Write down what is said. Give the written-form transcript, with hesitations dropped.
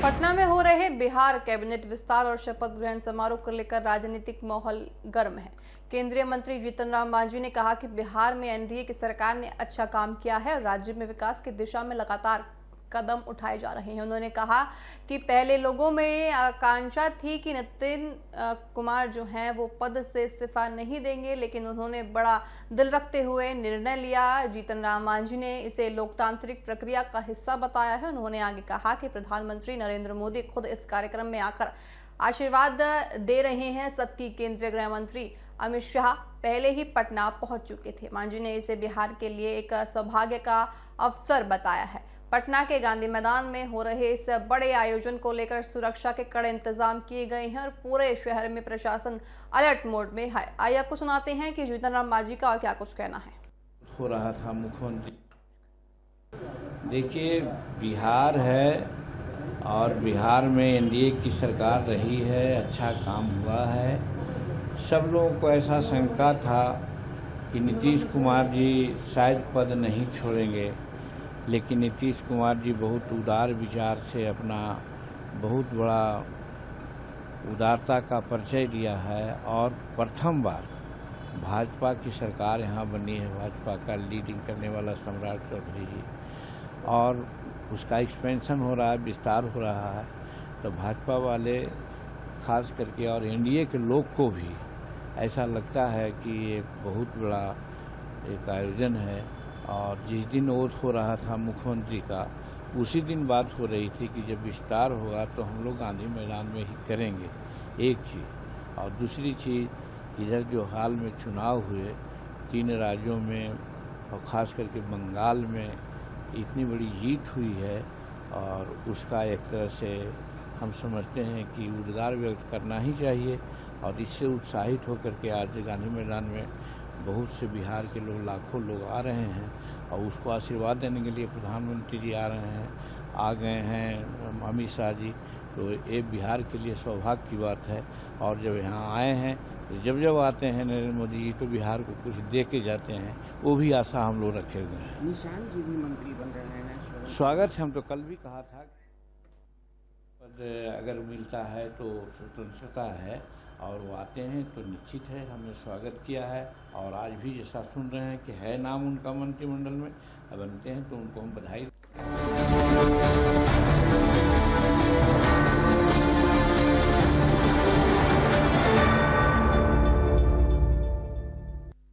पटना में हो रहे बिहार कैबिनेट विस्तार और शपथ ग्रहण समारोह को लेकर राजनीतिक माहौल गर्म है। केंद्रीय मंत्री जीतन राम मांझी ने कहा कि बिहार में एनडीए की सरकार ने अच्छा काम किया है और राज्य में विकास की दिशा में लगातार कदम उठाए जा रहे हैं। उन्होंने कहा कि पहले लोगों में आकांक्षा थी कि नितिन कुमार जो हैं वो पद से इस्तीफा नहीं देंगे, लेकिन उन्होंने बड़ा दिल रखते हुए निर्णय लिया। जीतन राम मांझी ने इसे लोकतांत्रिक प्रक्रिया का हिस्सा बताया है। उन्होंने आगे कहा कि प्रधानमंत्री नरेंद्र मोदी खुद इस कार्यक्रम में आकर आशीर्वाद दे रहे हैं। सबकी केंद्रीय गृह मंत्री अमित शाह पहले ही पटना पहुंच चुके थे। मांझी ने इसे बिहार के लिए एक सौभाग्य का अवसर बताया है। पटना के गांधी मैदान में हो रहे इस बड़े आयोजन को लेकर सुरक्षा के कड़े इंतजाम किए गए हैं और पूरे शहर में प्रशासन अलर्ट मोड में है। आइए आपको सुनाते हैं कि जीतन राम मांझी का और क्या कुछ कहना है। हो रहा था मुख्यमंत्री, देखिए बिहार है और बिहार में एनडीए की सरकार रही है, अच्छा काम हुआ है। सब लोगों को ऐसा शंका था कि नीतीश कुमार जी शायद पद नहीं छोड़ेंगे, लेकिन नीतीश कुमार जी बहुत उदार विचार से अपना बहुत बड़ा उदारता का परिचय दिया है और प्रथम बार भाजपा की सरकार यहाँ बनी है। भाजपा का लीडिंग करने वाला सम्राट चौधरी जी, और उसका एक्सपेंशन हो रहा है, विस्तार हो रहा है। तो भाजपा वाले खास करके और एनडीए के लोग को भी ऐसा लगता है कि ये बहुत बड़ा एक आयोजन है। और जिस दिन ओथ हो रहा था मुख्यमंत्री का, उसी दिन बात हो रही थी कि जब विस्तार होगा तो हम लोग गांधी मैदान में ही करेंगे, एक चीज़। और दूसरी चीज़, इधर जो हाल में चुनाव हुए 3 राज्यों में और ख़ास करके बंगाल में इतनी बड़ी जीत हुई है, और उसका एक तरह से हम समझते हैं कि उद्गार व्यक्त करना ही चाहिए। और इससे उत्साहित होकर के आज गांधी मैदान में बहुत से बिहार के लोग, लाखों लोग आ रहे हैं और उसको आशीर्वाद देने के लिए प्रधानमंत्री जी आ गए हैं, अमित शाह जी। तो ये बिहार के लिए सौभाग्य की बात है। और जब यहाँ आए हैं तो जब आते हैं नरेंद्र मोदी जी तो बिहार को कुछ दे के जाते हैं, वो भी आशा हम लोग रखे हुए हैं। निशांत जी भी मंत्री बन रहे हैं, स्वागत है। हम तो कल भी कहा था पद अगर मिलता है तो स्वतंत्रता है और वो आते हैं तो निश्चित है हमने स्वागत किया है। और आज भी जैसा सुन रहे हैं कि है नाम उनका मंत्रिमंडल में, बनते हैं तो उनको हम बधाई।